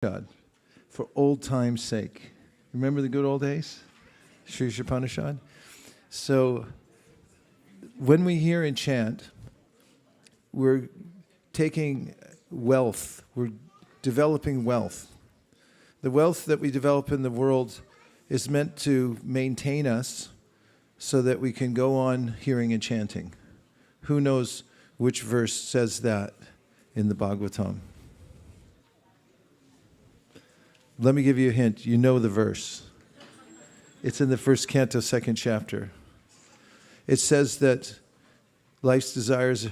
God, for old time's sake. Remember the good old days? Sri Isopanisad? So when we hear and chant, we're taking wealth, we're developing wealth. The wealth that we develop in the world is meant to maintain us so that we can go on hearing and chanting. Who knows which verse says that in the Bhagavatam? Let me give you a hint. You know the verse. It's in the first canto, second chapter. It says that life's desires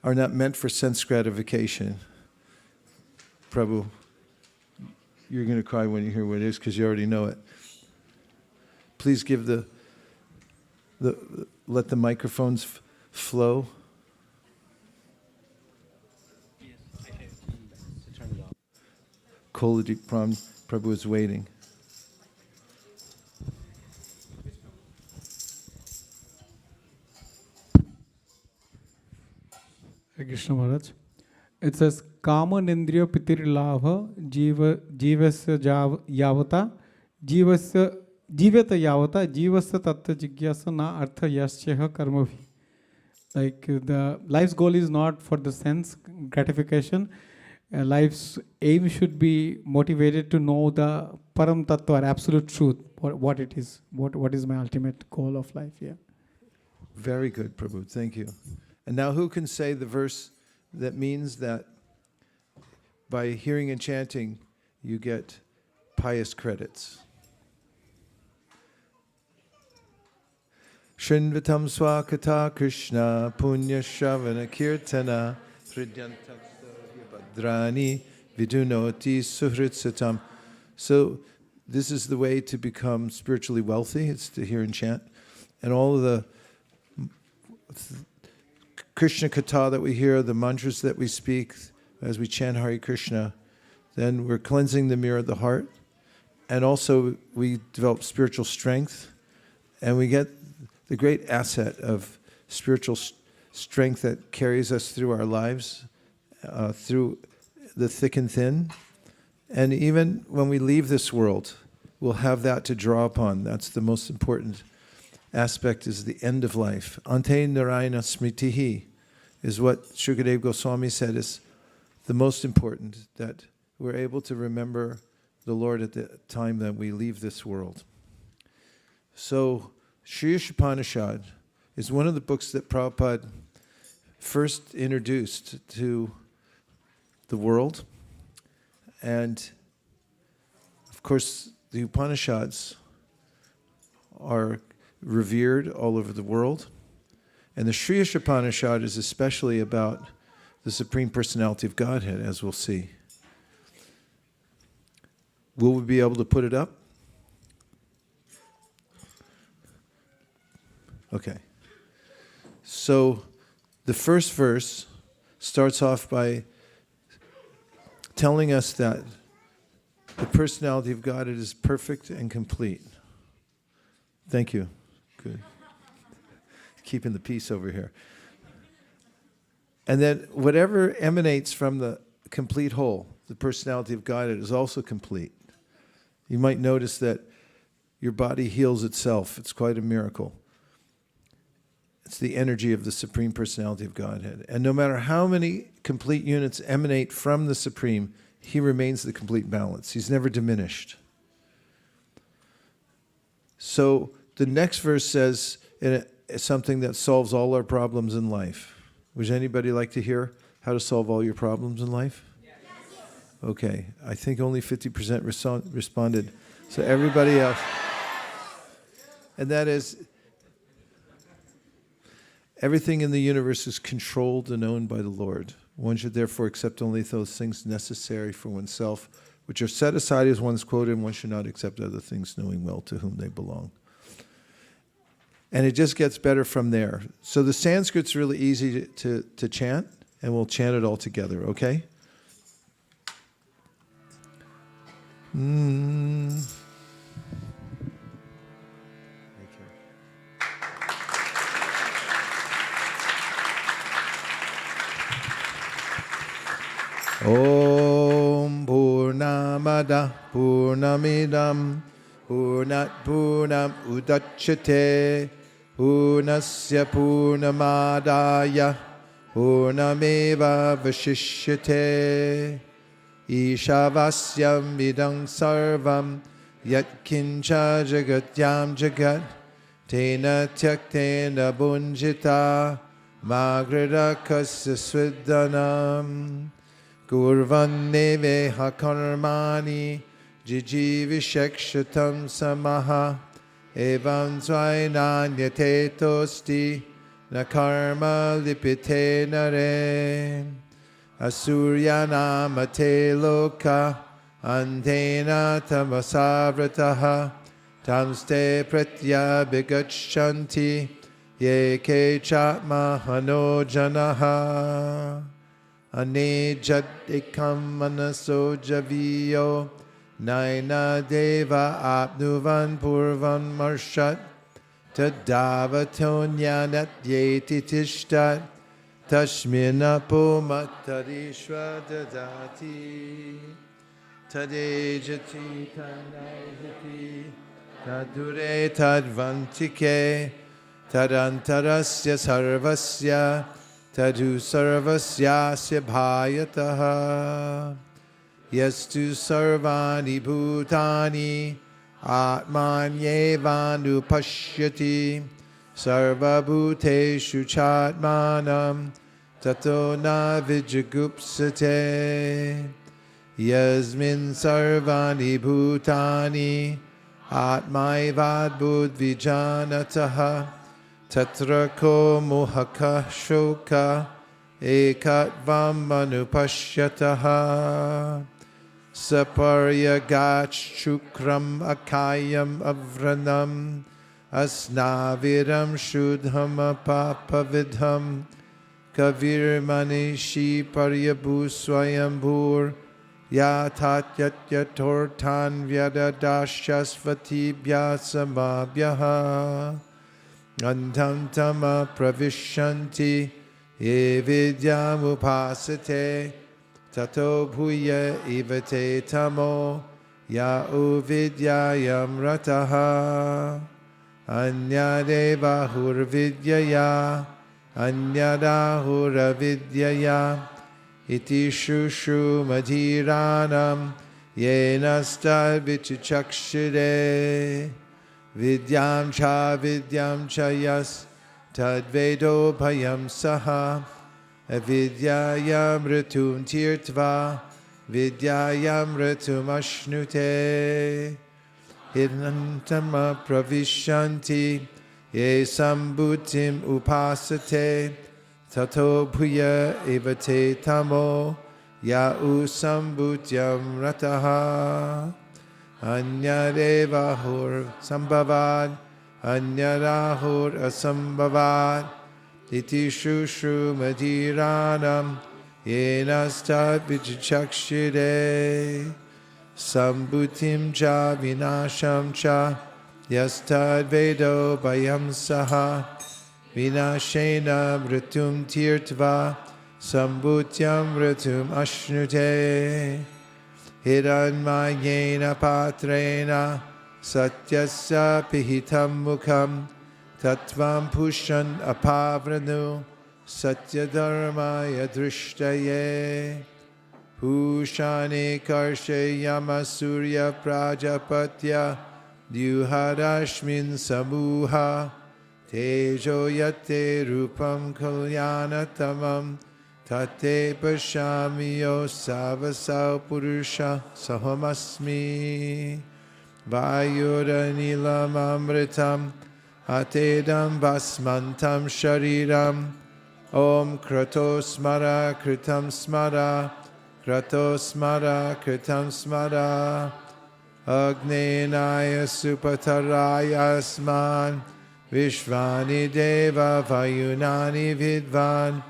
are not meant for sense gratification. Prabhu, you're going to cry when you hear what it is because you already know it. Please give let the microphones flow. Koladeep Prabhu is waiting. Krishna Maharaj. It says, Kama Nindriya Pitir Labha Jivasya Yavata Jivata Yavata Jivasya Tattva Jigyasa Na Artha Yascheha Karmavi. Like the life's goal is not for the sense gratification. Life's aim should be motivated to know the Param Tattva or absolute truth, what it is, what is my ultimate goal of life. Yeah. Very good, Prabhu. Thank you. And now who can say the verse that means that by hearing and chanting, you get pious credits? Shinvatam swakata Krishna punya shavana kirtana Drani vidunoti suhritsatam. So this is the way to become spiritually wealthy. It's to hear and chant. And all of the Krishna Katha that we hear, the mantras that we speak as we chant Hare Krishna, then we're cleansing the mirror of the heart. And also we develop spiritual strength. And we get the great asset of spiritual strength that carries us through our lives, through the thick and thin. And even when we leave this world, we'll have that to draw upon. That's the most important aspect, is the end of life. Ante Narayana Smritihi is what Shukadeva Goswami said is the most important, that we're able to remember the Lord at the time that we leave this world. So Sri Isopanisad is one of the books that Prabhupada first introduced to the world. And of course, the Upanishads are revered all over the world. And the Sri Isopanishad is especially about the Supreme Personality of Godhead, as we'll see. Will we be able to put it up? Okay. So the first verse starts off by telling us that the personality of God is perfect and complete. Thank you. Good. Keeping the peace over here. And that whatever emanates from the complete whole, the personality of God, it is also complete. You might notice that your body heals itself. It's quite a miracle. It's the energy of the Supreme Personality of Godhead. And no matter how many complete units emanate from the Supreme, He remains the complete balance. He's never diminished. So the next verse says something that solves all our problems in life. Would anybody like to hear how to solve all your problems in life? Yes. Okay, I think only 50% responded. So everybody else. And that is, everything in the universe is controlled and owned by the Lord. One should therefore accept only those things necessary for oneself, which are set aside as one's quota, and one should not accept other things, knowing well to whom they belong. And it just gets better from there. So the Sanskrit's really easy to chant, and we'll chant it all together, okay? Om Purnamad Purnamada Purnamidam Purnat Purnam Udachyate Purnasya Purnamadaya Purnameva Vashishyate Ishavasyam Vidang Sarvam Yat Kincha Jagatyam Jagat Tena Tyaktena Bunjita Magradakasya Svidhanam Gurvan Neve Hakarmani Jijivishakshatam Samaha Evam Svainanyate Tosti Nakarma Lipite Nare Asuryanamate Loka Antena Tamasavrataha Tamste Pratya Bigachanti Ye Ke Chatma Hano Janaha Anejat Ekam Manaso Javiyo Naina Deva Apnuvan Purvan Marshat Tadavatonya Yeti Tishtat Tashminapo Matarishwa Dadati Tadejati Tanaijati Tadure Tadvantike Tadantarasya Sarvasya Tadu Sarvasyasya Bhayataha Yastu Sarvani Bhutani Atmanyevanu Pashyati Sarva Bhuteshu Chatmanam Tato Na Vijagupsate Yasmin Sarvani Bhutani Atmaivad Budvijanataha Tatra Ko Mohaka Shoka Ekatvam Manupashyataha Saparya Gach Chukram Akayam Avranam Asnaviram Shudham Apapavidham Kavir Manishi Paryabu Swayambhur Yatat Yat Yatortan Vyadadashasvati Bhyasamabhyaha Antam Tama Pravishanti Ye Vidyam Upasate Tato Bhuya Ivate Tamo Ya Uvidyayam Rataha Anyadeva Hurvidyaya Anyada Vidyaya Iti Shushu Madhiranam Yenasta Vichichakshire Vidyam cha yas Tadvedo Bhayam Saha Avidyayam Ritum Tirtva Vidyayam Ritum Ashnute Hidantama Pravishanti Ye Sambhutim Upasate Tato Bhuya Evate Tamo Ya Usambhutyam Rataha Anyadevahur Sambhavad Anyadahur Asambhavad Iti Shushu Madhiranam Yenastat Vichakshire Sambhutim cha Vinasham cha Yastad Vedo Bhayam Saha Vinashena Mritum Tirtva Sambhutyam Mritum Ashnute Hiranmayena Patrena Satyasya Pihitam Mukham Tattvam Pushan Apavranu Satyadharmaya Drishtaye Pushani Karshe Yamasurya Prajapatya Dyuhadashmin Samuha Tejo Yate Rupam Kalyanatamam Tate Pashamiyo Savasau Purusha Sahamasmi Vayura Nilam Amritam Atedam Vasmantam Shariram Om Kratos Smara Kritam Smara Kratos Smara Kritam Smara Agnenaya Supataraya Asman Vishvani Deva Vayunani Vidvan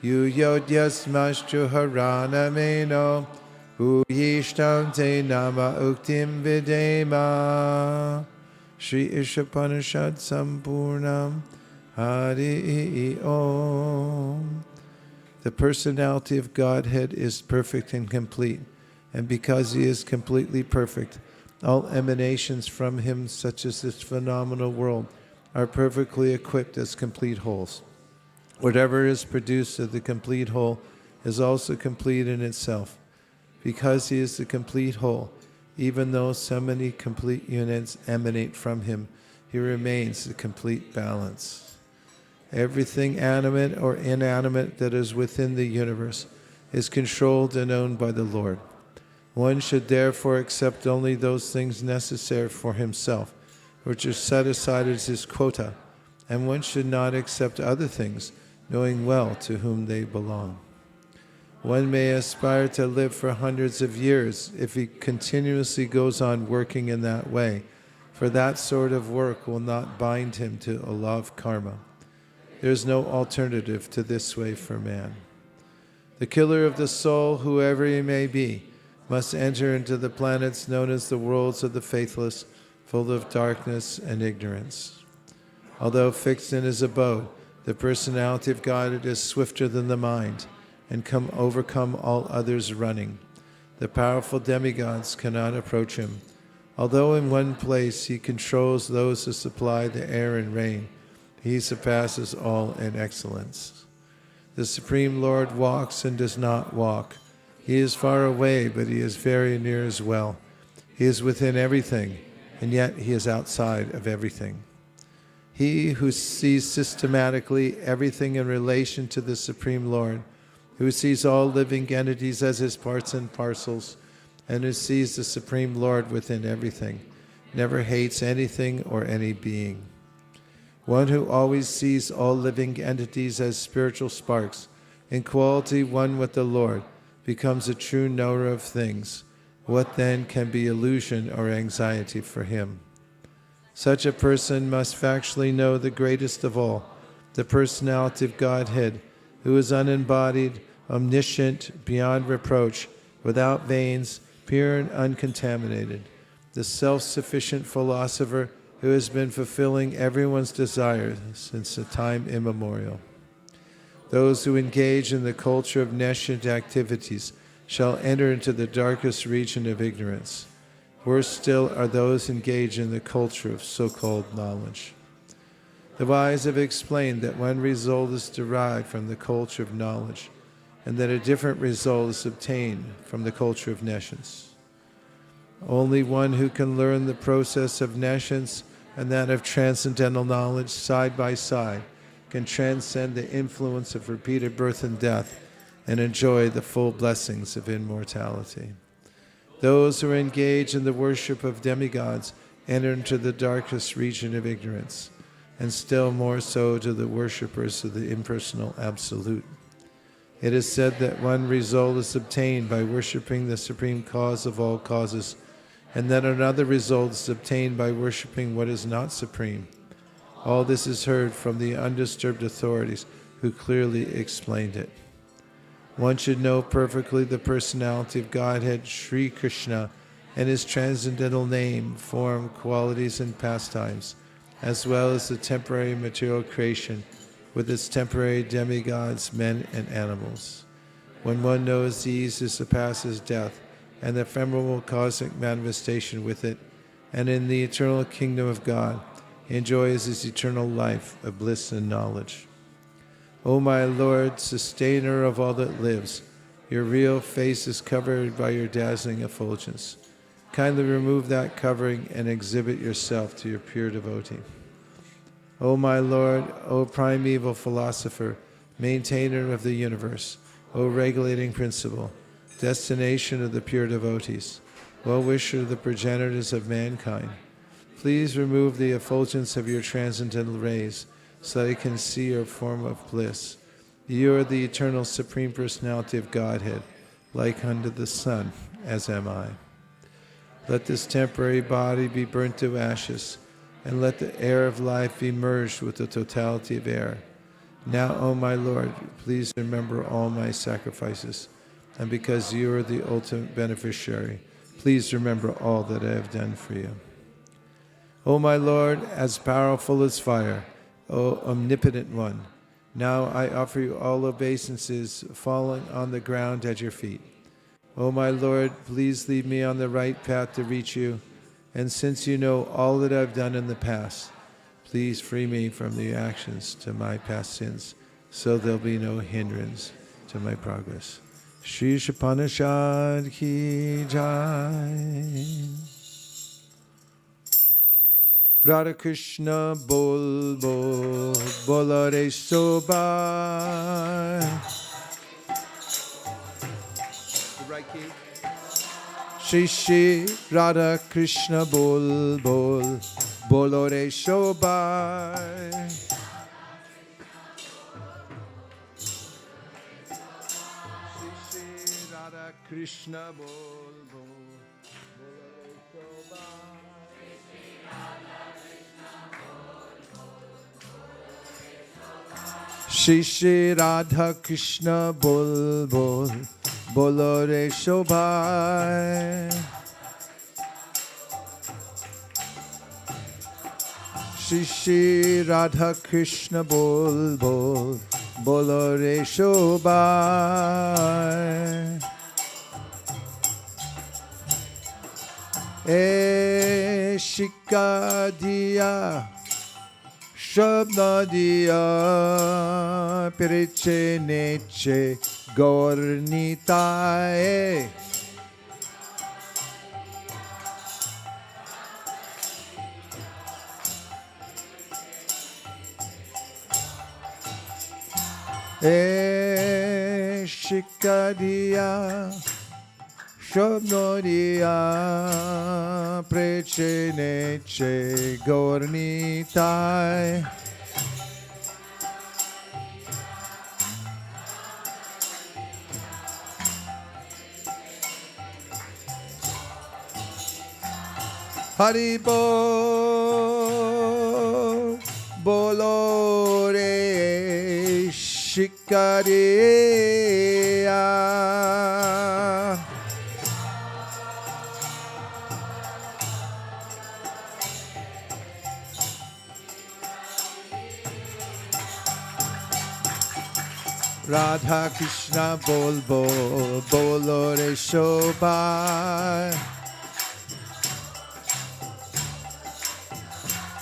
Yuyodyasmashtu Harana Meno Uyishtam Te Nama Uktim Videma Shri Isopanisad Sampurnam Hari Om. The personality of Godhead is perfect and complete, and because he is completely perfect, all emanations from him, such as this phenomenal world, are perfectly equipped as complete wholes. Whatever is produced of the complete whole is also complete in itself. Because he is the complete whole, even though so many complete units emanate from him, he remains the complete balance. Everything animate or inanimate that is within the universe is controlled and owned by the Lord. One should therefore accept only those things necessary for himself, which are set aside as his quota, and one should not accept other things, knowing well to whom they belong. One may aspire to live for hundreds of years if he continuously goes on working in that way, for that sort of work will not bind him to a law of karma. There is no alternative to this way for man. The killer of the soul, whoever he may be, must enter into the planets known as the worlds of the faithless, full of darkness and ignorance. Although fixed in his abode, the personality of God is swifter than the mind, and overcome all others running. The powerful demigods cannot approach him. Although in one place he controls those who supply the air and rain, he surpasses all in excellence. The Supreme Lord walks and does not walk. He is far away, but he is very near as well. He is within everything, and yet he is outside of everything. He who sees systematically everything in relation to the Supreme Lord, who sees all living entities as his parts and parcels, and who sees the Supreme Lord within everything, never hates anything or any being. One who always sees all living entities as spiritual sparks, in quality one with the Lord, becomes a true knower of things. What then can be illusion or anxiety for him? Such a person must factually know the greatest of all, the personality of Godhead, who is unembodied, omniscient, beyond reproach, without veins, pure and uncontaminated, the self-sufficient philosopher who has been fulfilling everyone's desires since the time immemorial. Those who engage in the culture of nescient activities shall enter into the darkest region of ignorance. Worse still are those engaged in the culture of so-called knowledge. The wise have explained that one result is derived from the culture of knowledge, and that a different result is obtained from the culture of nescience. Only one who can learn the process of nescience and that of transcendental knowledge side by side can transcend the influence of repeated birth and death and enjoy the full blessings of immortality. Those who are engaged in the worship of demigods enter into the darkest region of ignorance, and still more so to the worshippers of the impersonal Absolute. It is said that one result is obtained by worshiping the supreme cause of all causes, and that another result is obtained by worshiping what is not supreme. All this is heard from the undisturbed authorities who clearly explained it. One should know perfectly the personality of Godhead, Sri Krishna, and his transcendental name, form, qualities, and pastimes, as well as the temporary material creation with its temporary demigods, men, and animals. When one knows these, it surpasses death and the ephemeral cosmic manifestation with it, and in the eternal kingdom of God, he enjoys his eternal life of bliss and knowledge. O my Lord, sustainer of all that lives, your real face is covered by your dazzling effulgence. Kindly remove that covering and exhibit yourself to your pure devotee. O my Lord, O primeval philosopher, maintainer of the universe, O regulating principle, destination of the pure devotees, well-wisher of the progenitors of mankind, please remove the effulgence of your transcendental rays so that I can see your form of bliss. You are the eternal supreme personality of Godhead, like unto the sun, as am I. Let this temporary body be burnt to ashes, and let the air of life be merged with the totality of air. Now, O my Lord, please remember all my sacrifices, and because you are the ultimate beneficiary, please remember all that I have done for you. O my Lord, as powerful as fire, O omnipotent one, now I offer you all obeisances falling on the ground at your feet. O my Lord, please lead me on the right path to reach you. And since you know all that I've done in the past, please free me from the actions to my past sins, so there'll be no hindrance to my progress. Shri Isopanisad ki jai. Radha Krishna bol bol, bola re sobai. The right key. Shri Shri Radha Krishna bol bol, bolo re sobai. Shri Shri Radha Krishna bol bol, bolo re sobai. Shri Shri Radha Krishna bol bol, bolo re shobhai. Shri Shri Radha Krishna bol bol, bolo re shobhai. Shika diya, Shabna diya, Periche neche, Gornitae. Shika diya, Shabna diya, Preche neche, Gornitae. Haribo bolo re shikariya. Radha Krishna bol bol, bolo re shobhai.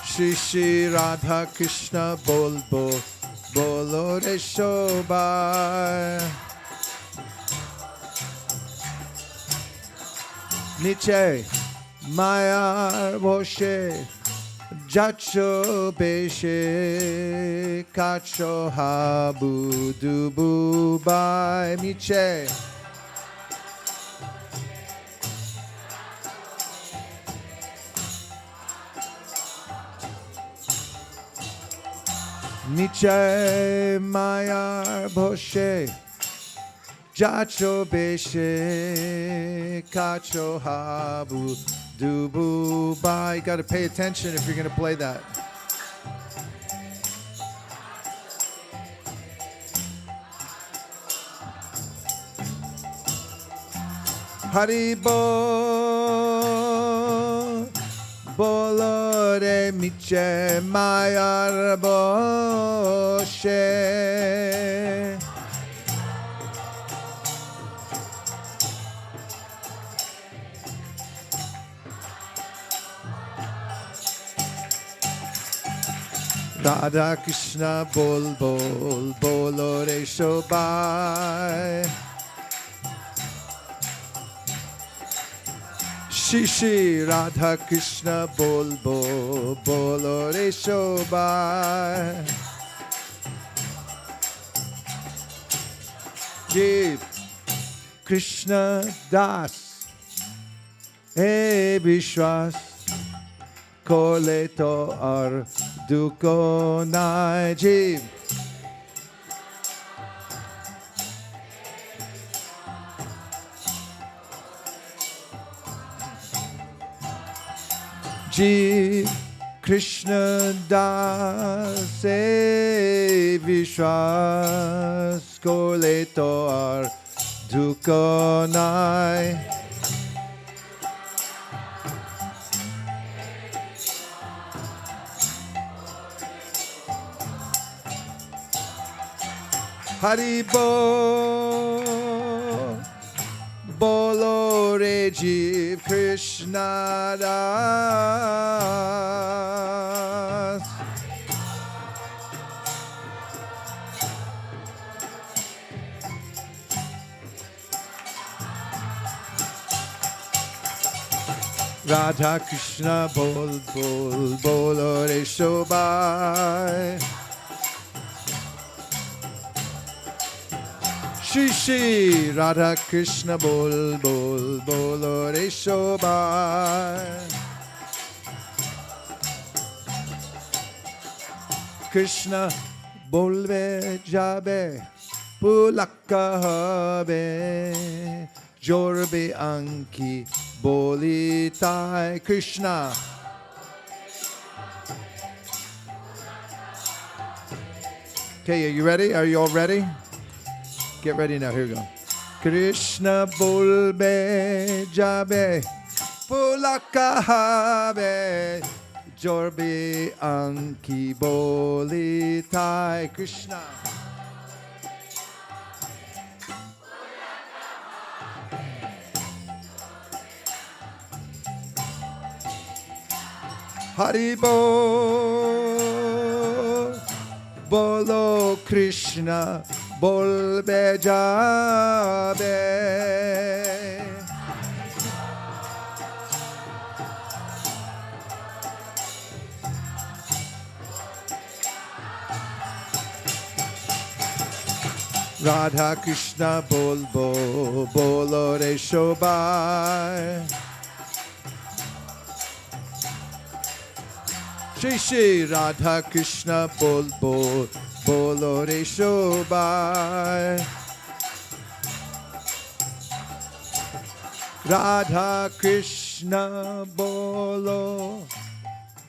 Shri Shri Radha Krishna bol bol, bolo re shobhai. Niche Maya Boshe Jacho Beshe Kacho Habu Dubu Bai Miche. Niche Maya Boshe Jacho Beshe Kacho Habu Dubu Bai. Got to pay attention if you're going to play that. Haribo Bolore Miche Mayar Boshe. Radha Krishna bol bol, bolo re shobhai. Shri Shri Radha Krishna bol bol, bolo re shobhai. Jeev Krishna Das He Vishwas Kole to ar duko nai. Jeev Jeev Krishna Das He Vishwas Kole to ar duko nai. Haribo Bol Jeev Krishna Das. Radha Krishna bol bol bolo re shobai. Shri Shri Radha Krishna bol bol bolo re shobai. Krishna bolve jabe pulakka habe jorbe anki bolitai. Krishna. Okay, are you ready? Are you all ready? Get ready now. Here we go. Krishna bolbe jabe pulaka habe jorbe anki bolitai. Krishna. Haribo bolo Krishna bolbe jabe. Radha Krishna bol bolo re shobai. Shri Shri Radha Krishna bol bolo re shobai. Radha Krishna bolo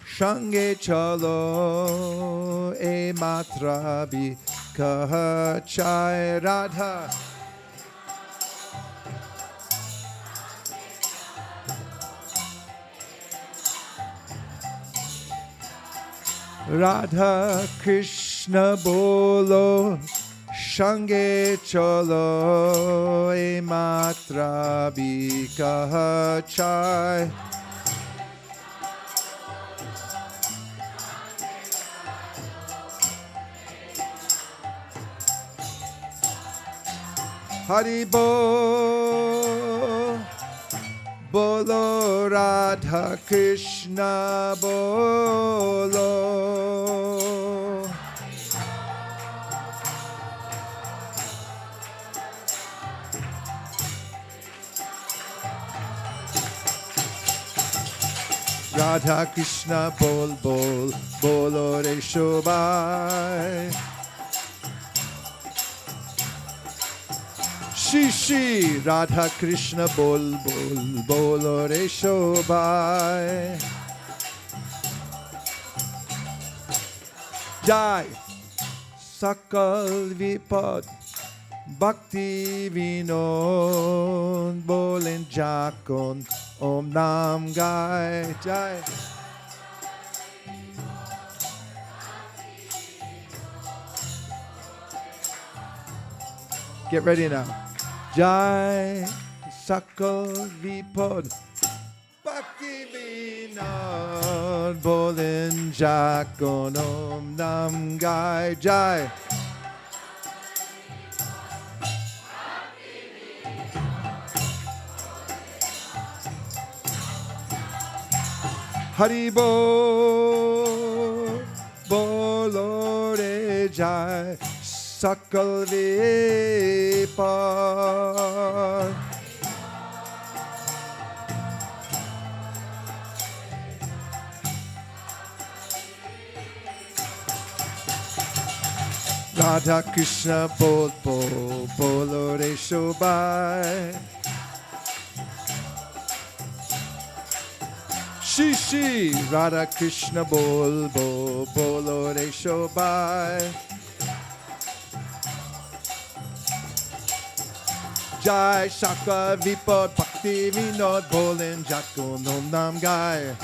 Shange chalo e matra bhi kahachai. Radha Radha Krishna bolo Shange cholo e matra bhi kahachai. Haribo bolo Radha Krishna bolo. Radha Krishna bol bolo re shobai. Shri Shri Radha Krishna bol bolo re shobai. Jai Sakal Vipad Bhakti Vinod bolen Jakon Om Nam Gai. Jai. Get ready now. Jai Sakal Vipad Bhakti Vinod bolen Jakon Om Nam Gai. Jai. Haribo bolo re jai Sakal Vipad. Radha Krishna bolo re shobai. Shri Shri Radha Krishna bolo re shobai. Jai Shaka Vipad Bhakti Vinod bolen Jakon Om Nam Gai.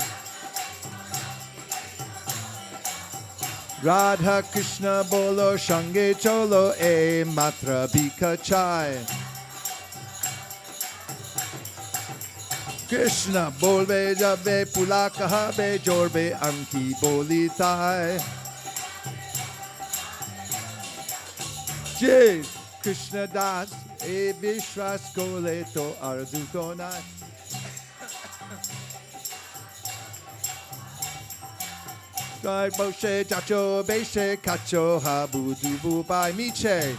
Radha Krishna bolo Shange cholo e matra bika chai. Krishna bolbe jabe pulaka habe jorbe anki bolitai. Jai Krishna das e vishwas kole to ardukonai. Jai Moshe Jacho Beshe Kacho Habu Dubu Bai Miche.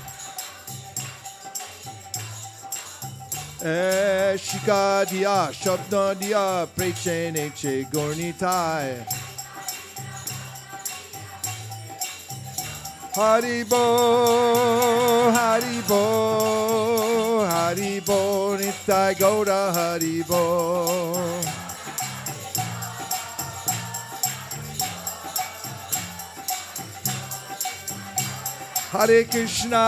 Shika dia Shabna dia Preche Neche Gornitai. Haribo, Haribo, Haribo, Nitai Goda Haribo. Hare Krishna,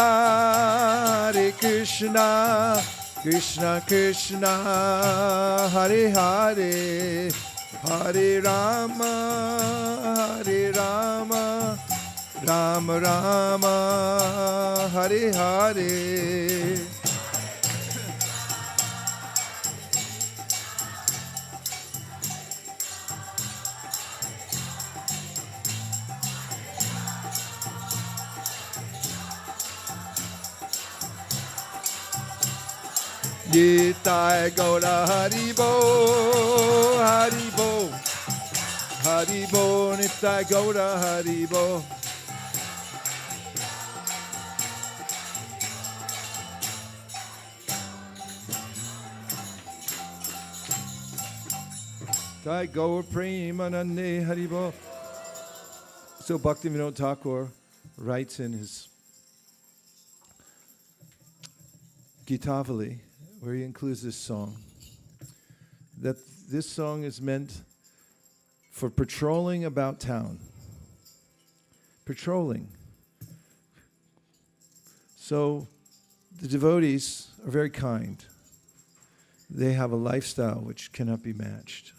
Hare Krishna, Krishna Krishna, Hare Hare, Hare Rama, Hare Rama, Rama Rama, Hare Hare. Nitai Gaura Haribo, Haribo, Haribo, Nitai Gaura Haribo. Nitai Gaur Premanande Haribo. So Bhaktivinoda Thakur writes in his Gitavali, where he includes this song, that this song is meant for patrolling about town. Patrolling. So the devotees are very kind. They have a lifestyle which cannot be matched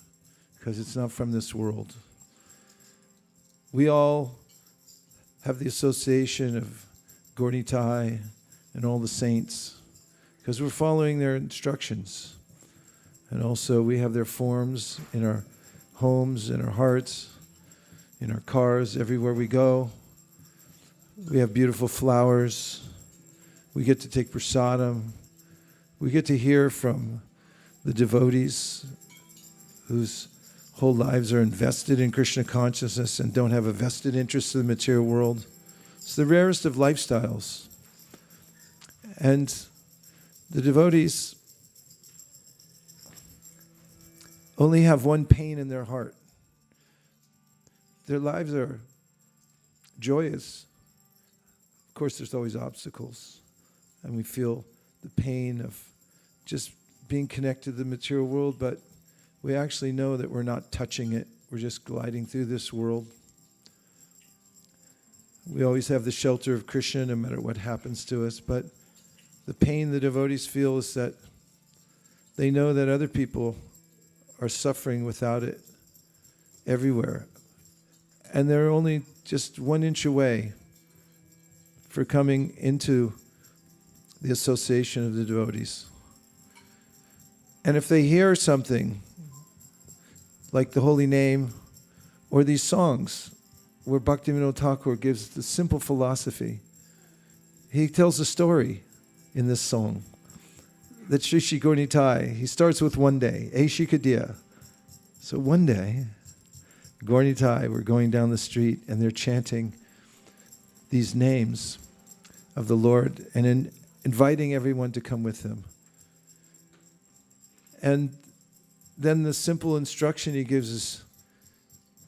because it's not from this world. We all have the association of Gaur-Nitai and all the saints, because we're following their instructions. And also we have their forms in our homes, in our hearts, in our cars, everywhere we go. We have beautiful flowers. We get to take prasadam. We get to hear from the devotees whose whole lives are invested in Krishna consciousness and don't have a vested interest in the material world. It's the rarest of lifestyles. And the devotees only have one pain in their heart. Their lives are joyous. Of course, there's always obstacles, and we feel the pain of just being connected to the material world, but we actually know that we're not touching it. We're just gliding through this world. We always have the shelter of Krishna no matter what happens to us, but the pain the devotees feel is that they know that other people are suffering without it everywhere. And they're only just 1 inch away for coming into the association of the devotees. And if they hear something like the holy name or these songs where Bhaktivinoda Thakur gives the simple philosophy, he tells a story in this song that Shri Shri Gaur-Nitai, he starts with one day, Shikadiya. So one day, Gaur-Nitai were going down the street and they're chanting these names of the Lord and inviting everyone to come with them. And then the simple instruction he gives is,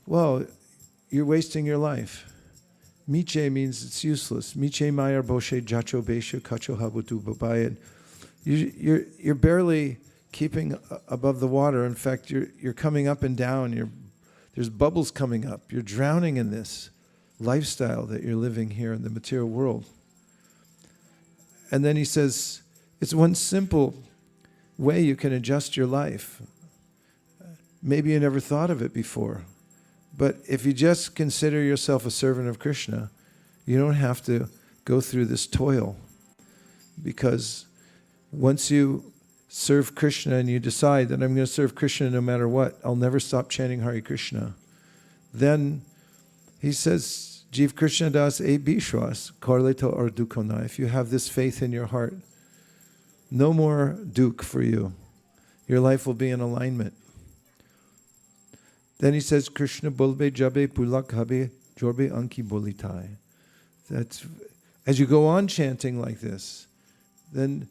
well, you're wasting your life. Miche means it's useless. Miche mayar boshe jacho beshe kacho habutu babayan. You're barely keeping above the water. In fact, you're coming up and down. There's bubbles coming up. You're drowning in this lifestyle that you're living here in the material world. And then he says, it's one simple way you can adjust your life. Maybe you never thought of it before. But if you just consider yourself a servant of Krishna, you don't have to go through this toil. Because once you serve Krishna and you decide that I'm going to serve Krishna no matter what, I'll never stop chanting Hare Krishna, then he says, Jiv Krishna das e bishwas, korleto or dukona. If you have this faith in your heart, no more duk for you. Your life will be in alignment. Then he says, Krishna bolbe jabe pulak habe jorbe anki bolitai. That's, as you go on chanting like this, then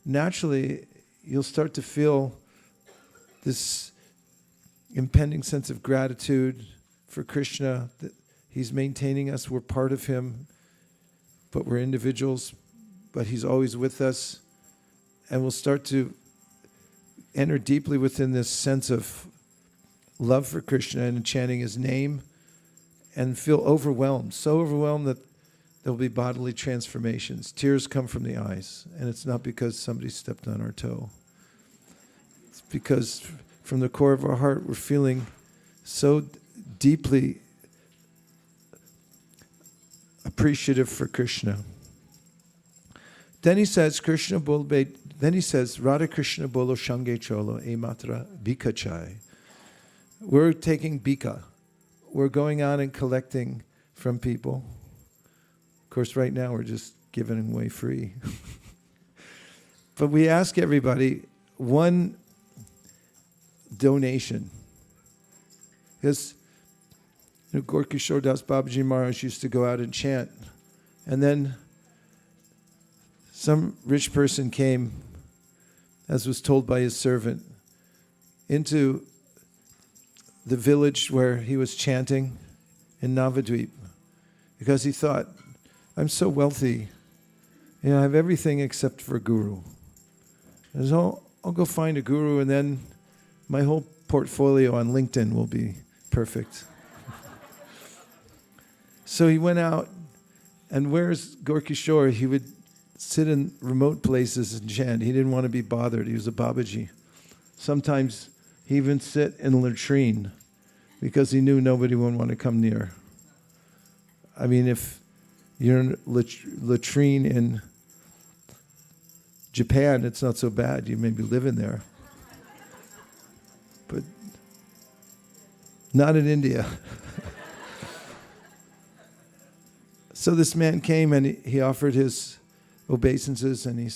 naturally you'll start to feel this impending sense of gratitude for Krishna, that he's maintaining us, we're part of him, but we're individuals, but he's always with us. And we'll start to enter deeply within this sense of love for Krishna and chanting his name and feel overwhelmed, so overwhelmed that there'll be bodily transformations. Tears come from the eyes, and it's not because somebody stepped on our toe. It's because from the core of our heart, we're feeling so deeply appreciative for Krishna. Then he says, Radha Krishna bolo shange cholo e matra bika chai. We're taking bika. We're going out and collecting from people. Of course, right now we're just giving away free. But we ask everybody one donation. Because Gorkishore Das Babaji Maharaj used to go out and chant. And then some rich person came, as was told by his servant, into the village where he was chanting in Navadvip, because he thought, I'm so wealthy, I have everything except for a guru. And so I'll go find a guru, and then my whole portfolio on LinkedIn will be perfect. So he went out, and where's Gorkishore? He would sit in remote places and chant. He didn't want to be bothered. He was a Babaji. Sometimes he even sit in a latrine because he knew nobody would want to come near. I mean, if you're in a latrine in Japan, it's not so bad. You may be living there. But not in India. So this man came and he offered his obeisances, and he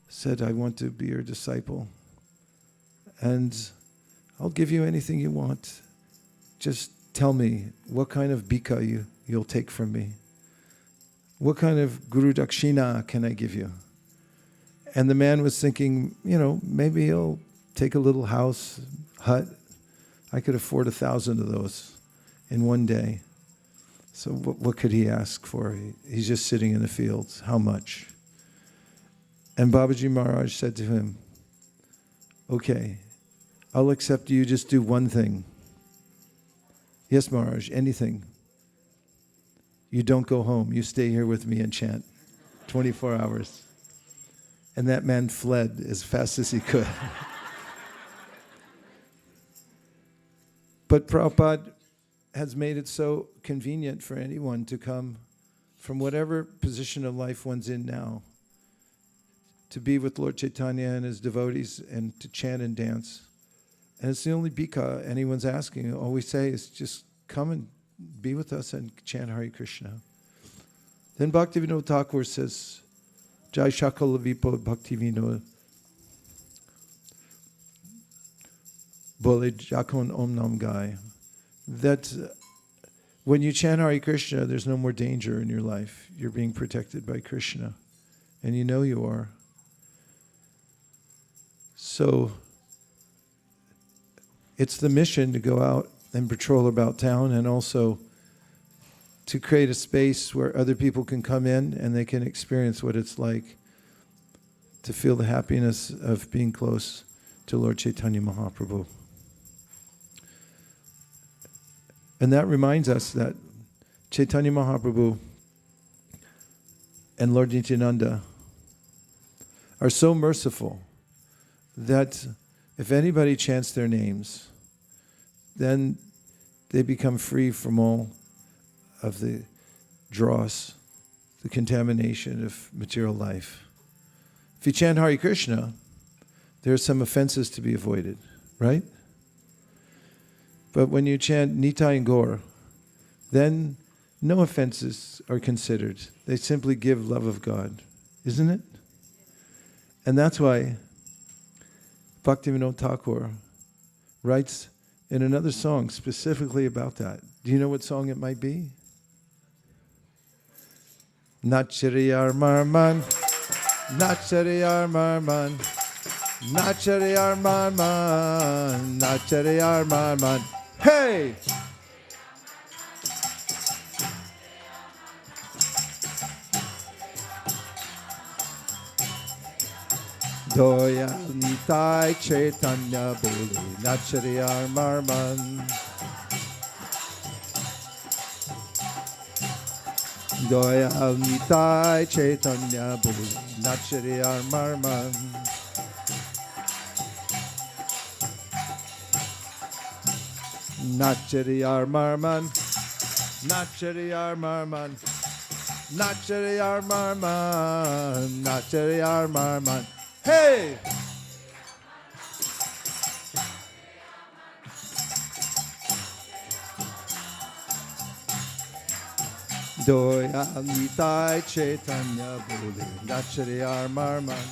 said, I want to be your disciple. And I'll give you anything you want. Just tell me what kind of bika you'll take from me. What kind of guru dakshina can I give you? And the man was thinking, maybe he'll take a little house, hut. I could afford 1,000 of those in one day. So what could he ask for? He's just sitting in the fields. How much? And Babaji Maharaj said to him, okay, I'll accept you, just do one thing. Yes, Maharaj, anything. You don't go home. You stay here with me and chant 24 hours. And that man fled as fast as he could. But Prabhupada has made it so convenient for anyone to come from whatever position of life one's in now, to be with Lord Chaitanya and his devotees and to chant and dance. And it's the only bika anyone's asking. All we say is just come and be with us and chant Hare Krishna. Then Bhaktivinoda Thakur says, Jai Shakala Vipo Bhaktivinoda Bole Jakon Om Nam Gai. That when you chant Hare Krishna, there's no more danger in your life. You're being protected by Krishna. And you know you are. So it's the mission to go out and patrol about town, and also to create a space where other people can come in and they can experience what it's like to feel the happiness of being close to Lord Chaitanya Mahaprabhu. And that reminds us that Chaitanya Mahaprabhu and Lord Nityananda are so merciful that if anybody chants their names, then they become free from all of the dross, the contamination of material life. If you chant Hare Krishna, there are some offenses to be avoided, right? But when you chant Nitai and Gaur, then no offenses are considered. They simply give love of God, isn't it? And that's why Bhaktivinoda Thakur writes in another song specifically about that. Do you know what song it might be? Nachariyar Marman, Nachariyar Marman, Nachariyar Marman, Nachariyar Marman. Hey! Doya Nitai Chaitanya Boli Nachariyar Marman. Doya Nitai Chaitanya Boli Nachariyar Marman. Nachariyar Marman, Nachariyar Marman, Nachariyar Marman, Nachariyar Marman. Hey! Doya Nitai Chaitanya Boli Nachariyar Marman.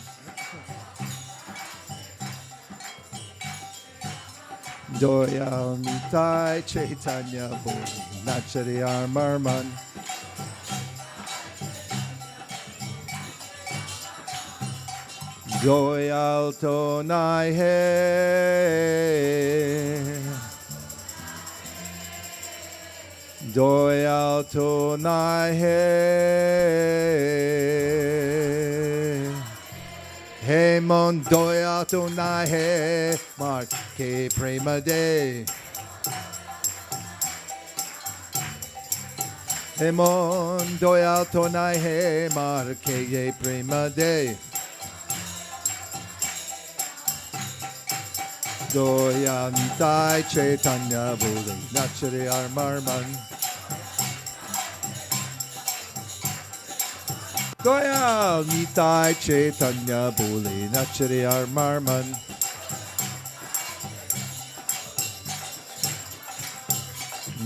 Doya Nitai Chaitanya Boli Nachariyar Marman. Doyal Tonai He, Doyal Tonai He, He Mon Doyal Tonai He, Mark Ke Prema De, He Mon Doyal Tonai He, Mark Ke Prema De. Doya Nitai Chaitanya Boli Nachariyar Marman. Doya Nitai Chaitanya Boli Nachariyar Marman.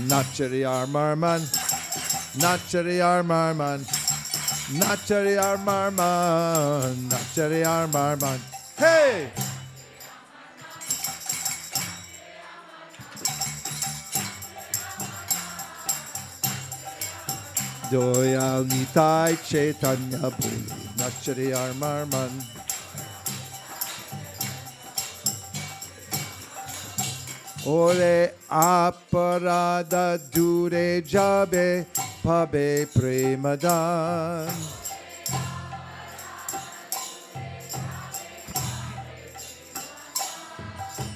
Nachariyar Marman, Nachariyar Marman, Nachariyar Marman, Nachariyar Marman. Hey! Doyal Nitai Chaitanya Boli Nachariyar Marman. Ore aparada dure jabe pabe premadan.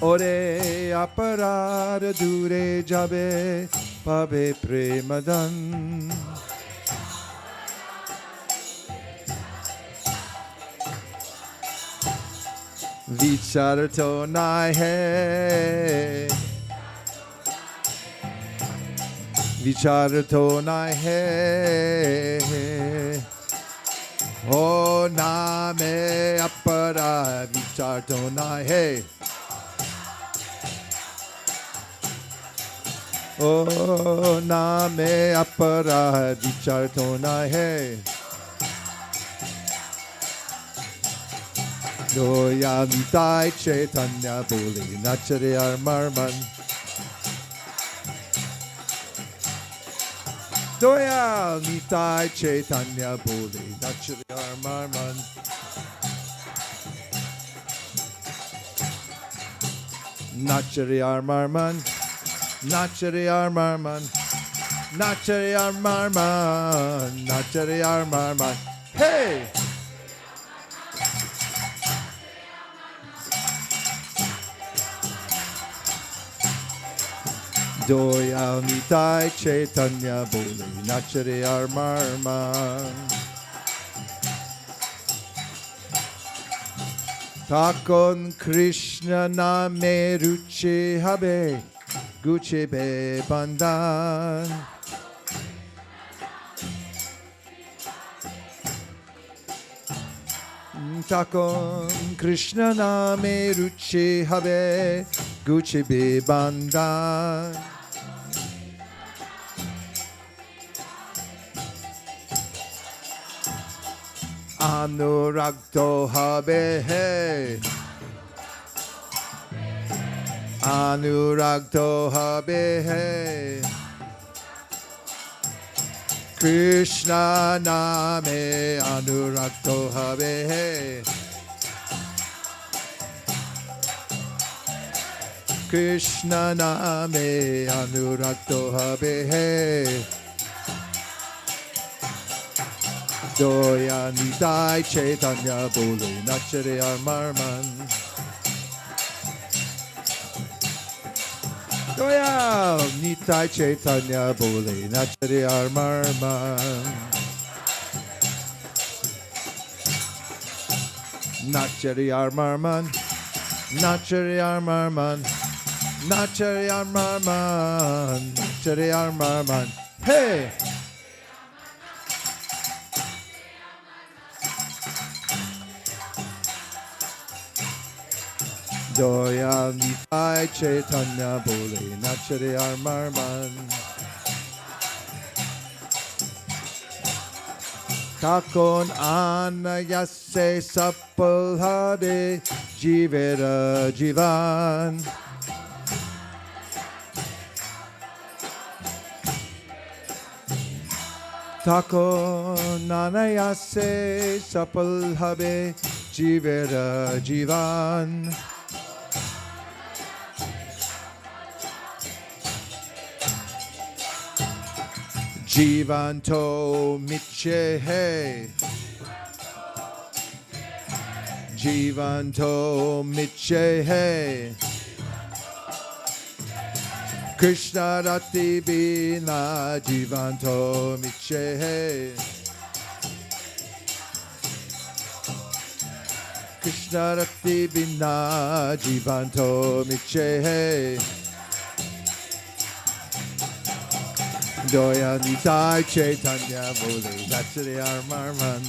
Ore aparada dure jabe pabe premadan. Vicharto nai hai, Vicharto nai hai, O name appara Vicharto nai hai, O name appara Vicharto nai hai. Doya Nitai Chaitanya Boli Nachariyar Marman. Doya Nitai Chaitanya Boli Nachariyar Marman. Nachariyar Marman, Nachariyar Marman, Nachariyar Marman, Nachariyar Marman. Hey! Doya Nitai Chaitanya Boli Nachariyar Marman. Takon Krishna name ruchi habe guche be bandan. Takon Krishna name ruchi habe guchi bibandan. Anuragto habe he. Anuragto habe he. Krishna name anuragto habe he. Krishna name anuragto habe he. Doya Nitai Chaitanya Bole Nachare Marman. Doya Nitai Chaitanya Bole Nachare Marman. Nachare Marman. Nachare Marman. Nachare Marman. Nachare Marman. Hey! Doya Nitai Chaitanya Bole Nachare Marman. Takon Anayase Sapalhade Jivera Jivan. Takon Anayase Sapalhade Jivera Jivan. Jivanto Michehe. Jivanto Michehe. Krishna Rati Bina Jivanto Michehe. Krishna Rati Bina Jivanto Michehe. Doya Nitai Chaitanya Bole Nachare Marman.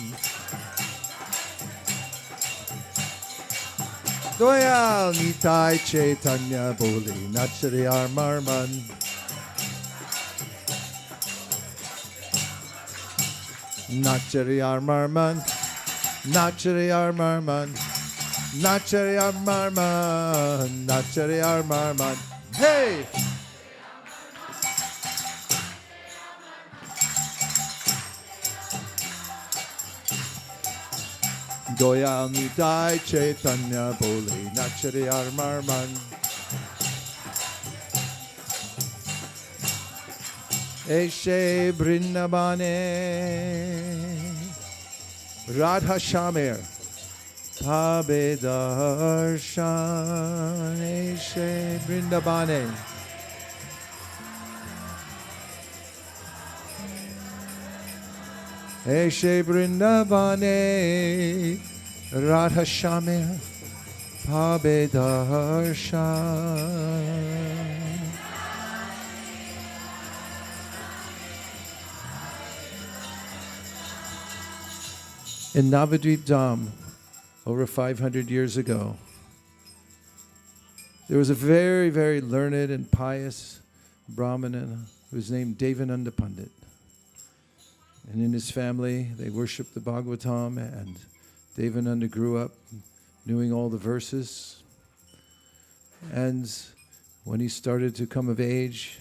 Doya Nitai Chaitanya Bole Nachare Marman. Nachare Marman. Nachare Marman. Nachare Marman. Nachare Marman. Hey! Doya Nitai Chaitanya Bole Nachare Marman. Eshe Brindabane Radha Shamer Pabe Darshan. Eshe Brindabane Eshe Brindabane Radha Shamer Pabe Darshan. In Navadvip Dham, over 500 years ago, there was a very, very learned and pious Brahmana who was named Devananda Pundit. And in his family, they worshiped the Bhagavatam, and Devananda grew up knowing all the verses. And when he started to come of age,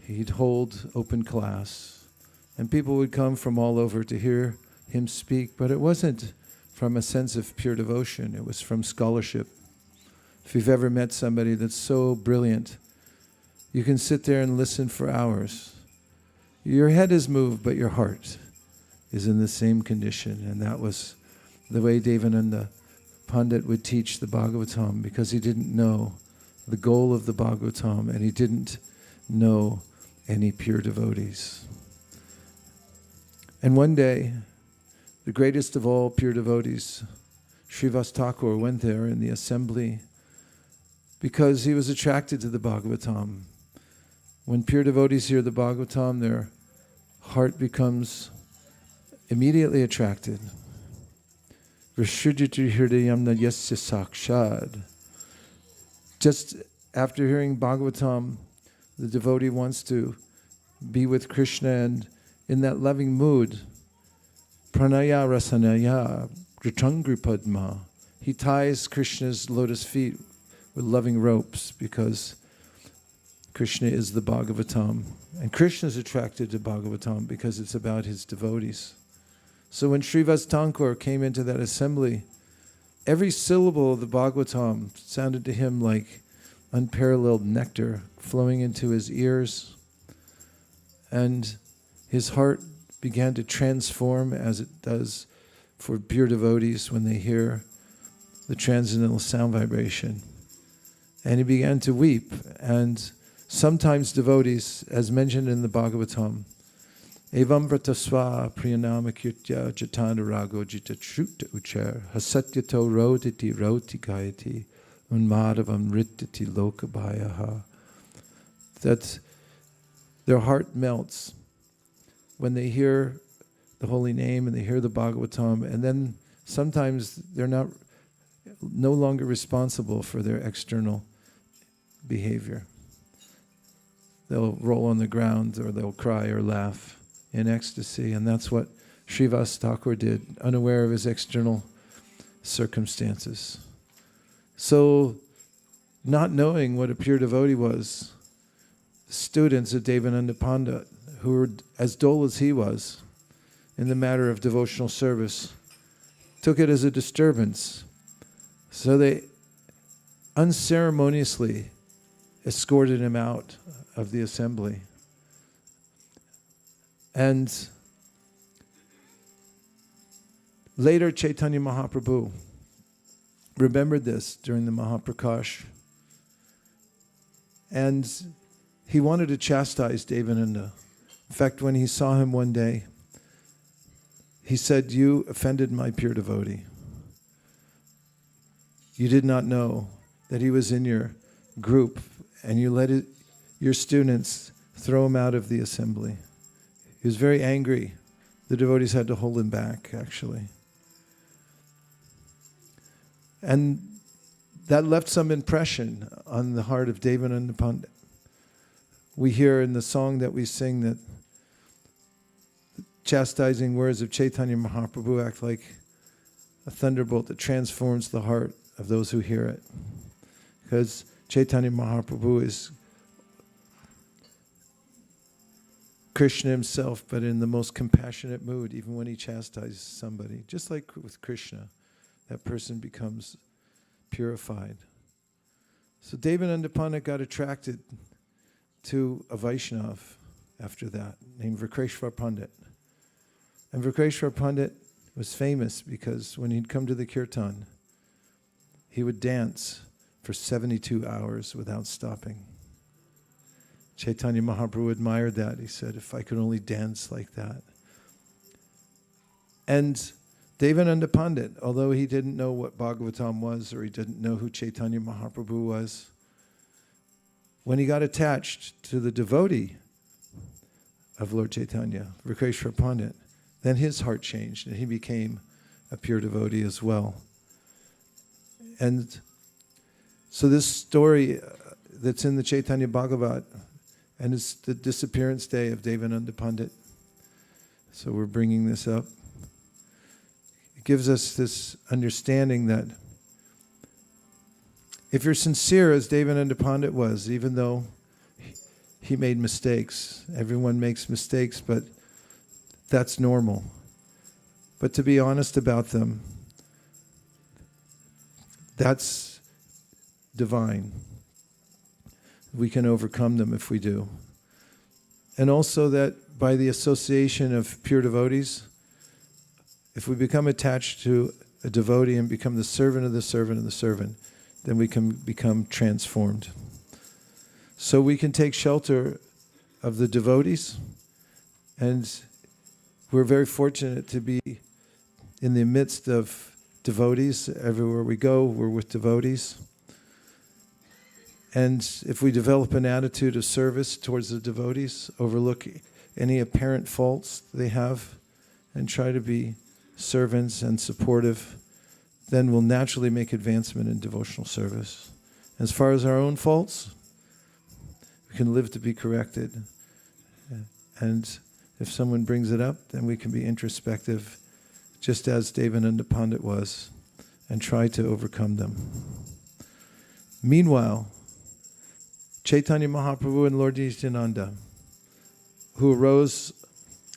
he'd hold open class. And people would come from all over to hear him speak, but it wasn't from a sense of pure devotion. It was from scholarship. If you've ever met somebody that's so brilliant, you can sit there and listen for hours. Your head is moved, but your heart is in the same condition. And that was the way Devananda Pundit would teach the Bhagavatam, because he didn't know the goal of the Bhagavatam, and he didn't know any pure devotees. And one day, the greatest of all pure devotees, Srivas Thakur, went there in the assembly because he was attracted to the Bhagavatam. When pure devotees hear the Bhagavatam, their heart becomes immediately attracted. Vrishujiti hridayamna yasya sakshad. Just after hearing Bhagavatam, the devotee wants to be with Krishna, and in that loving mood, pranaya rasanaya gritangri padma, he ties Krishna's lotus feet with loving ropes, because Krishna is the Bhagavatam. And Krishna is attracted to Bhagavatam because it's about his devotees. So when Srivas Thakur came into that assembly, every syllable of the Bhagavatam sounded to him like unparalleled nectar flowing into his ears. And his heart began to transform, as it does for pure devotees when they hear the transcendental sound vibration. And he began to weep. And sometimes devotees, as mentioned in the Bhagavatam, Evam vratasva priyanama kirtya jatana rago jita shruta uchar hasatyato roditi roti gayati unmadavam rittiti lokabhayaha. That their heart melts when they hear the holy name and they hear the Bhagavatam, and then sometimes they're no longer responsible for their external behavior. They'll roll on the ground, or they'll cry or laugh in ecstasy, and that's what Srivas Thakur did, unaware of his external circumstances. So, not knowing what a pure devotee was, students of Devananda Pundit, who were as dull as he was in the matter of devotional service, took it as a disturbance. So they unceremoniously escorted him out of the assembly. And later Chaitanya Mahaprabhu remembered this during the Mahaprakash. And he wanted to chastise Devananda. In fact, when he saw him one day, he said, "You offended my pure devotee. You did not know that he was in your group, and you let your students throw him out of the assembly." He was very angry. The devotees had to hold him back, actually. And that left some impression on the heart of Devananda Pundit. We hear in the song that we sing that the chastising words of Chaitanya Mahaprabhu act like a thunderbolt that transforms the heart of those who hear it. Because Chaitanya Mahaprabhu is Krishna himself, but in the most compassionate mood, even when he chastises somebody. Just like with Krishna, that person becomes purified. So Devananda Pundit got attracted to a Vaishnav after that, named Vrikeshwar Pundit. And Vrikeshwar Pundit was famous because when he'd come to the Kirtan, he would dance for 72 hours without stopping. Chaitanya Mahaprabhu admired that. He said, "If I could only dance like that." And Devananda Pundit, although he didn't know what Bhagavatam was, or he didn't know who Chaitanya Mahaprabhu was, when he got attached to the devotee of Lord Chaitanya, Vrikeshwar Pundit, then his heart changed and he became a pure devotee as well. And so this story that's in the Chaitanya Bhagavat, and it's the disappearance day of Devananda Pundit. So we're bringing this up. It gives us this understanding that if you're sincere, as Devananda Pundit was, even though he made mistakes, everyone makes mistakes, but that's normal. But to be honest about them, that's divine. We can overcome them if we do. And also that by the association of pure devotees, if we become attached to a devotee and become the servant of the servant of the servant, then we can become transformed. So we can take shelter of the devotees, and we're very fortunate to be in the midst of devotees. Everywhere we go, we're with devotees. And if we develop an attitude of service towards the devotees, overlook any apparent faults they have, and try to be servants and supportive, then we'll naturally make advancement in devotional service. As far as our own faults, we can live to be corrected. And if someone brings it up, then we can be introspective, just as Devananda Pundit was, and try to overcome them. Meanwhile, Chaitanya Mahaprabhu and Lord Nityananda, who arose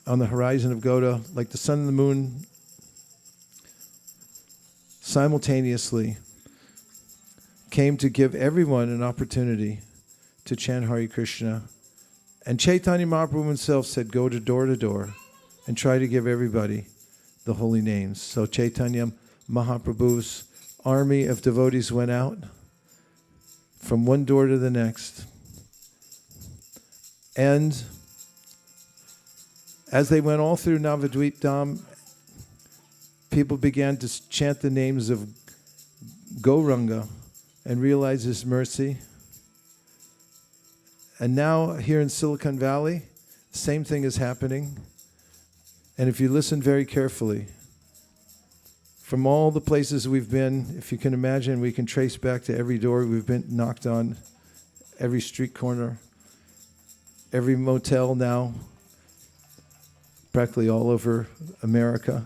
on the horizon of Gauda like the sun and the moon simultaneously, came to give everyone an opportunity to chant Hare Krishna. And Chaitanya Mahaprabhu himself said, go to door and try to give everybody the holy names. So Chaitanya Mahaprabhu's army of devotees went out from one door to the next. And as they went all through Navadvip Dham, people began to chant the names of Gauranga and realize His mercy. And now here in Silicon Valley, the same thing is happening. And if you listen very carefully, from all the places we've been, if you can imagine, we can trace back to every door we've been knocked on, every street corner, every motel now, practically all over America,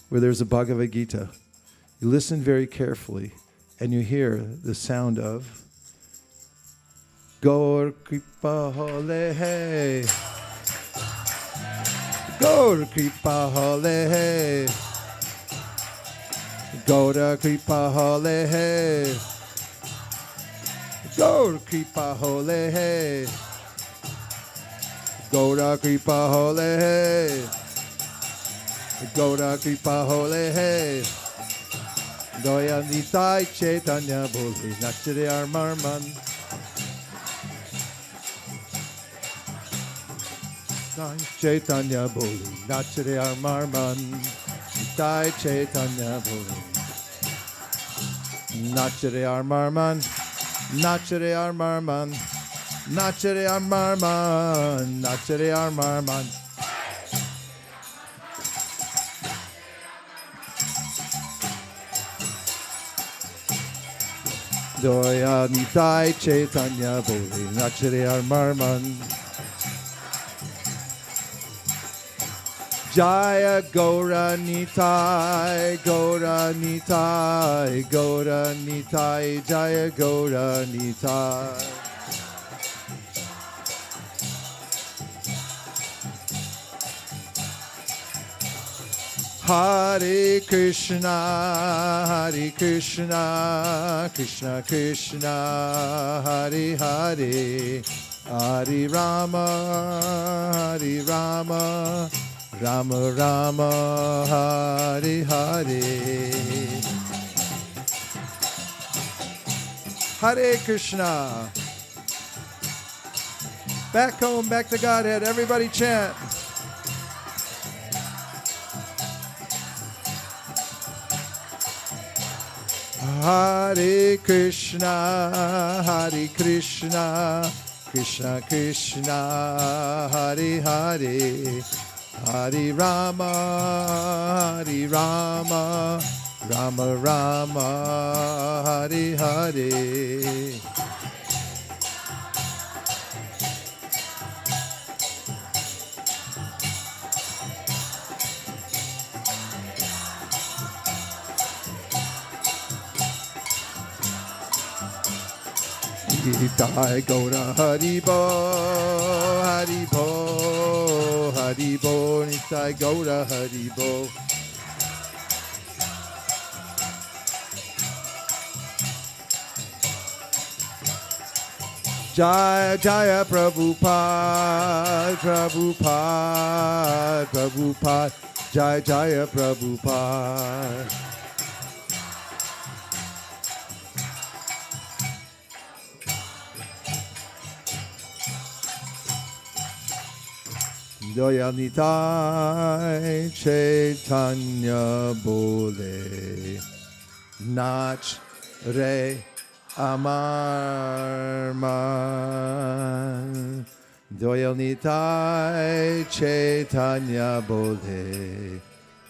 where there's a Bhagavad Gita. You listen very carefully, and you hear the sound of Gaur Kripa Hole Hey, Gaur Kripa Hole Hey, Gaura Kripa Hole Hey, Gaur Kripa Hole Hey, Gaura Kripa Hole Hey, Gaura Kripa Hole Hey, Doya Nitai Chaitanya Boli Nachare Armarman, Chaitanya Boli Nachare Armarman, Nitai Chaitanya Boli Nachare Armarman, Nachare Armarman, Nachare Armarman, Nachare Armarman. Doya Nitai Chaitanya Boli Nachare Armarman, Jaya Gaura Nitai, Gaura Nitai, Gaura Nitai, Jaya Gaura Nitai. Hare Krishna, Hare Krishna, Krishna Krishna, Hare Hare, Hare Rama, Hare Rama, Rama Rama, Hare Hare. Hare Krishna. Back home, back to Godhead. Everybody chant. Hare Krishna, Hare Krishna, Krishna Krishna, Hare Hare, Hare Rama, Hare Rama, Rama Rama, Hare Hare. Nitai Gaura Haribo, Haribo, Haribo, Nitai Gaura Haribo. Jaya Jaya Prabhupada, Prabhupada, Prabhupada, Jaya Jaya Prabhupada. Doya Nitai Chaitanya Bole Nach Re Amarman. Doya Nitai Chaitanya Bole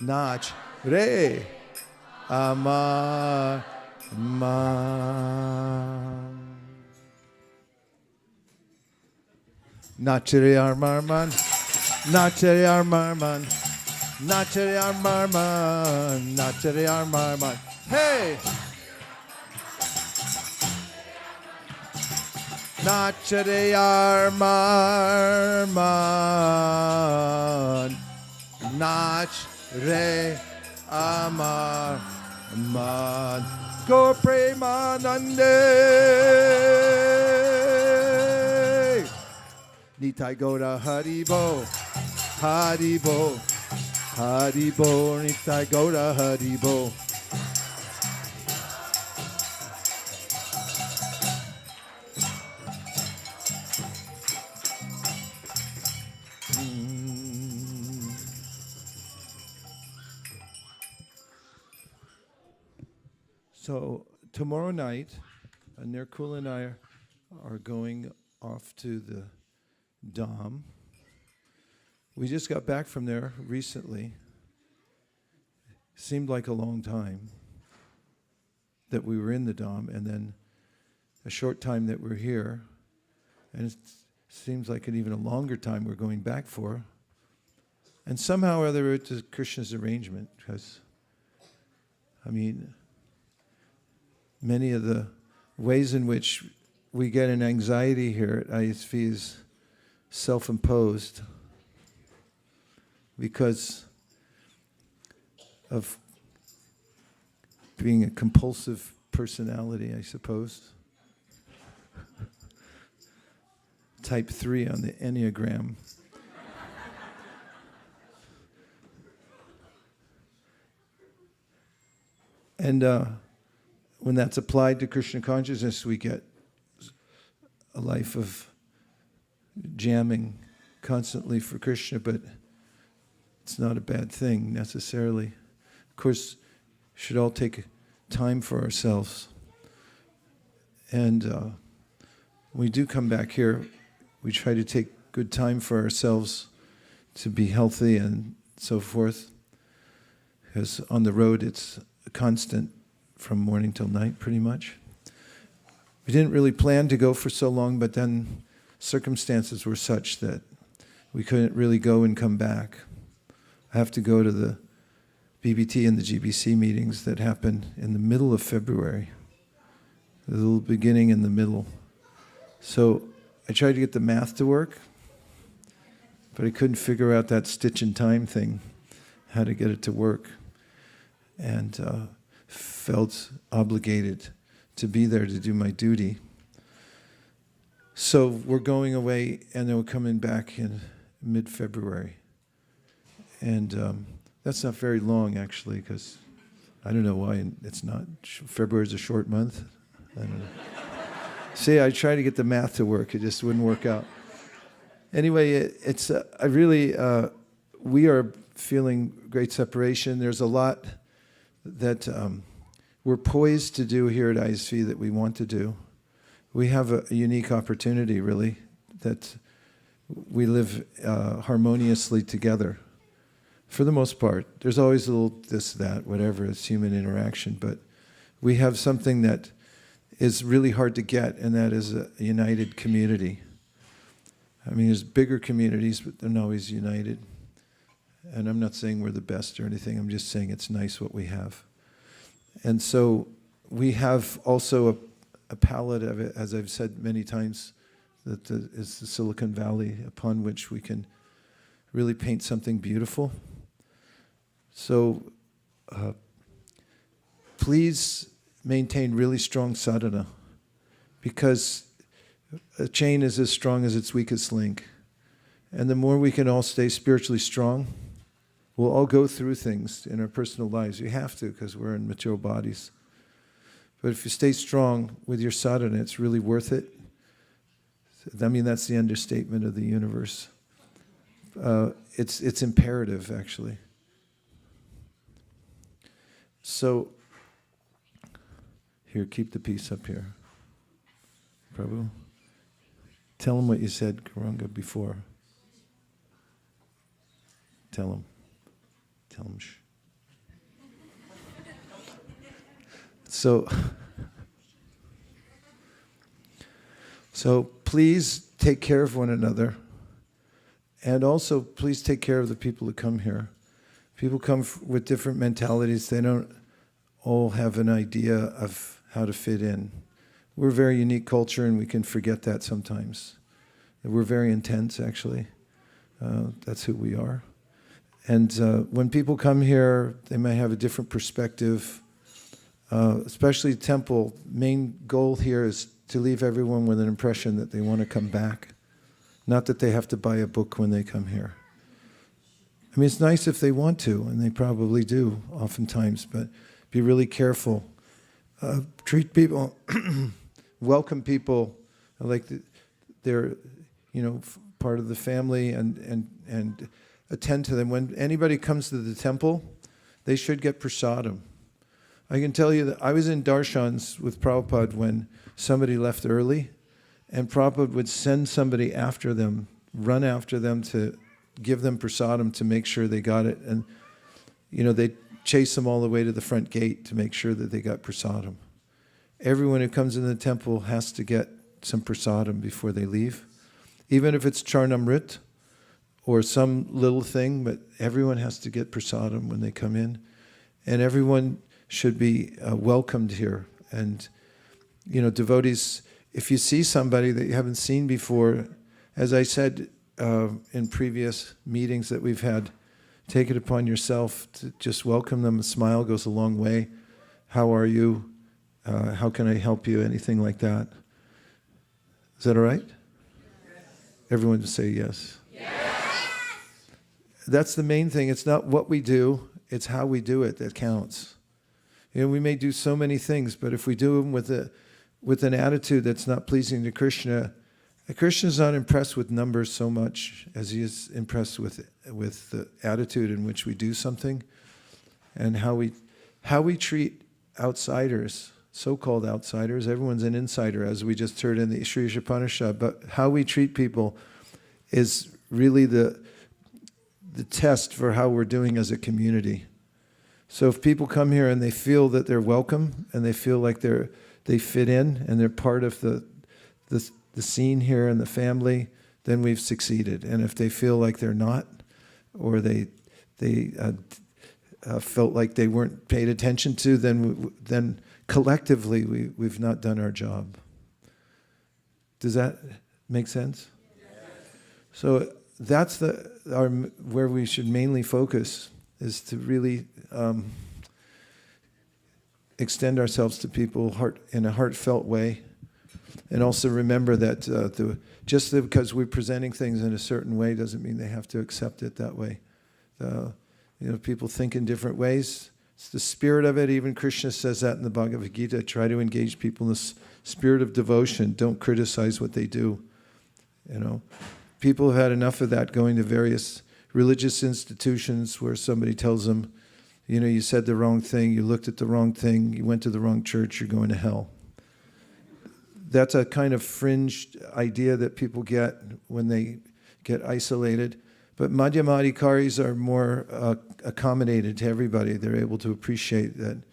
Nach Re Amar Man. Nachere Armarman. Nachere Armarman. Nachere Armarman. Nachere Armarman. Hey! Nachere Armarman. Nachere Armarman. Go Premanande. Nitai Goda Haribo. Haribo. Haribo. Nitai Goda Haribo. So tomorrow night, Nirkul and I are going off to the Dom. We just got back from there recently. Seemed like a long time that we were in the Dom, and then a short time that we're here, and it seems like an even a longer time we're going back for. And somehow or other it's Krishna's arrangement, because, I mean, many of the ways in which we get an anxiety here at ISV is self-imposed because of being a compulsive personality, I suppose. Type 3 on the Enneagram. And when that's applied to Krishna consciousness, we get a life of jamming constantly for Krishna, but it's not a bad thing necessarily. Of course, should all take time for ourselves. And we do come back here. We try to take good time for ourselves to be healthy and so forth. Because on the road, it's a constant from morning till night, pretty much. We didn't really plan to go for so long, but then circumstances were such that we couldn't really go and come back. I have to go to the BBT and the GBC meetings that happen in the middle of February. A little beginning in the middle. So I tried to get the math to work, but I couldn't figure out that stitch in time thing, how to get it to work. And felt obligated to be there to do my duty. So we're going away, and then we're coming back in mid-February. And that's not very long, actually, because I don't know why it's not. February's a short month. I don't know. See, I tried to get the math to work. It just wouldn't work out. Anyway, we are feeling great separation. There's a lot that we're poised to do here at ISV that we want to do. We have a unique opportunity, really, that we live harmoniously together. For the most part, there's always a little this, that, whatever, it's human interaction, but we have something that is really hard to get, and that is a united community. I mean, there's bigger communities, but they're not always united. And I'm not saying we're the best or anything, I'm just saying it's nice what we have. And so we have also a palette of it, as I've said many times, that is the Silicon Valley, upon which we can really paint something beautiful. So please maintain really strong sadhana, because a chain is as strong as its weakest link. And the more we can all stay spiritually strong, we'll all go through things in our personal lives. You have to, because we're in material bodies. But if you stay strong with your sadhana, it's really worth it. I mean, that's the understatement of the universe. It's imperative, actually. So, here, keep the peace up here. Prabhu, tell him what you said, Karanga, before. Tell him. Tell him, shh. So please take care of one another. And also, please take care of the people who come here. People come with different mentalities. They don't all have an idea of how to fit in. We're a very unique culture, and we can forget that sometimes. We're very intense, actually. That's who we are. And when people come here, they may have a different perspective. Especially Temple, main goal here is to leave everyone with an impression that they want to come back. Not that they have to buy a book when they come here. I mean, it's nice if they want to, and they probably do oftentimes, but be really careful. Treat people, welcome people like they're, part of the family, and attend to them. When anybody comes to the temple, they should get prasadam. I can tell you that I was in darshans with Prabhupada when somebody left early, and Prabhupada would send somebody after them, run after them to give them prasadam to make sure they got it. And, they'd chase them all the way to the front gate to make sure that they got prasadam. Everyone who comes in the temple has to get some prasadam before they leave. Even if it's charnamrit or some little thing, but everyone has to get prasadam when they come in. And everyone should be welcomed here. And, devotees, if you see somebody that you haven't seen before, as I said in previous meetings that we've had, take it upon yourself to just welcome them. A smile goes a long way. How are you? How can I help you? Anything like that. Is that all right? Yes. Everyone just say yes. Yes. That's the main thing. It's not what we do, it's how we do it that counts. We may do so many things, but if we do them with an attitude that's not pleasing to Krishna, Krishna's not impressed with numbers so much as he is impressed with the attitude in which we do something and how we treat outsiders, so-called outsiders. Everyone's an insider, as we just heard in the Isopanisad, but how we treat people is really the test for how we're doing as a community. So if people come here and they feel that they're welcome and they feel like they fit in and they're part of the scene here and the family, then we've succeeded. And if they feel like they're not, or they felt like they weren't paid attention to, then collectively we've not done our job. Does that make sense? Yes. So that's where we should mainly focus, is to really extend ourselves to people in a heartfelt way. And also remember that just because we're presenting things in a certain way doesn't mean they have to accept it that way. People think in different ways. It's the spirit of it. Even Krishna says that in the Bhagavad Gita. Try to engage people in the spirit of devotion. Don't criticize what they do. People have had enough of that, going to various religious institutions where somebody tells them, you said the wrong thing, you looked at the wrong thing, you went to the wrong church, you're going to hell. That's a kind of fringe idea that people get when they get isolated. But Madhyamadhikaris are more accommodated to everybody. They're able to appreciate that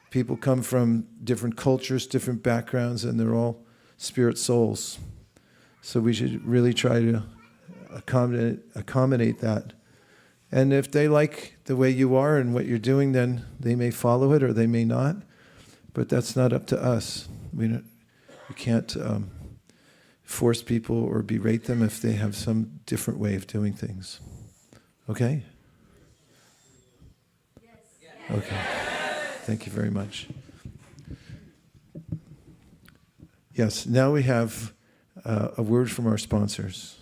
people come from different cultures, different backgrounds, and they're all spirit souls. So we should really try to accommodate that. And if they like the way you are and what you're doing, then they may follow it or they may not. But that's not up to us. We can't force people or berate them if they have some different way of doing things. Okay? Yes. Okay. Thank you very much. Yes, now we have a word from our sponsors.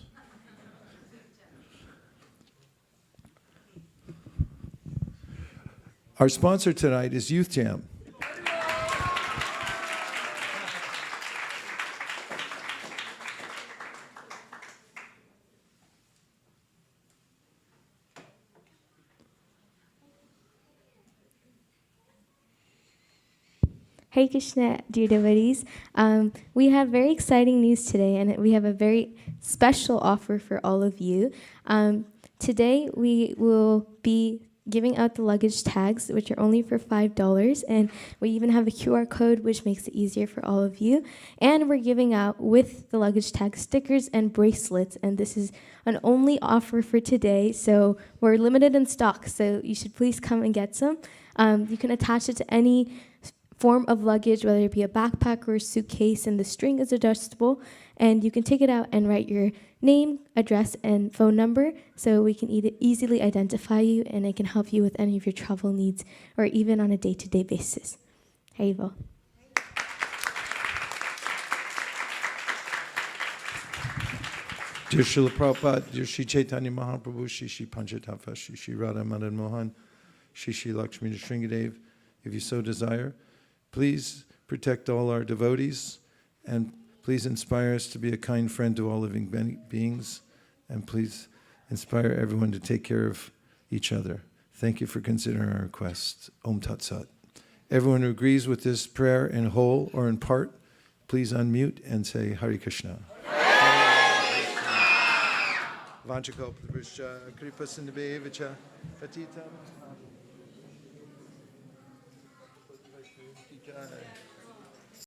Our sponsor tonight is Youth Jam. Hare Krishna, dear devotees. We have very exciting news today, and we have a very special offer for all of you. Today we will be giving out the luggage tags, which are only for $5. And we even have a QR code, which makes it easier for all of you. And we're giving out, with the luggage tag, stickers and bracelets. And this is an only offer for today. So we're limited in stock. So you should please come and get some. You can attach it to any form of luggage, whether it be a backpack or a suitcase, and the string is adjustable. And you can take it out and write your name, address, and phone number so we can easily identify you, and it can help you with any of your travel needs or even on a day-to-day basis. Haribo. Dear Srila Prabhupada, dear Shri Chaitanya Mahaprabhu, Shri Shri Panchatattva, Shri Shri Radha Madan Mohan, Shri Shri Lakshmi Nrsingadev, if you so desire, please protect all our devotees, and please inspire us to be a kind friend to all living beings, and please inspire everyone to take care of each other. Thank you for considering our request. Om Tat Sat. Everyone who agrees with this prayer in whole or in part, please unmute and say Hare Krishna. Vanchakalpataruscha, Kripasindabevacha, Patitam.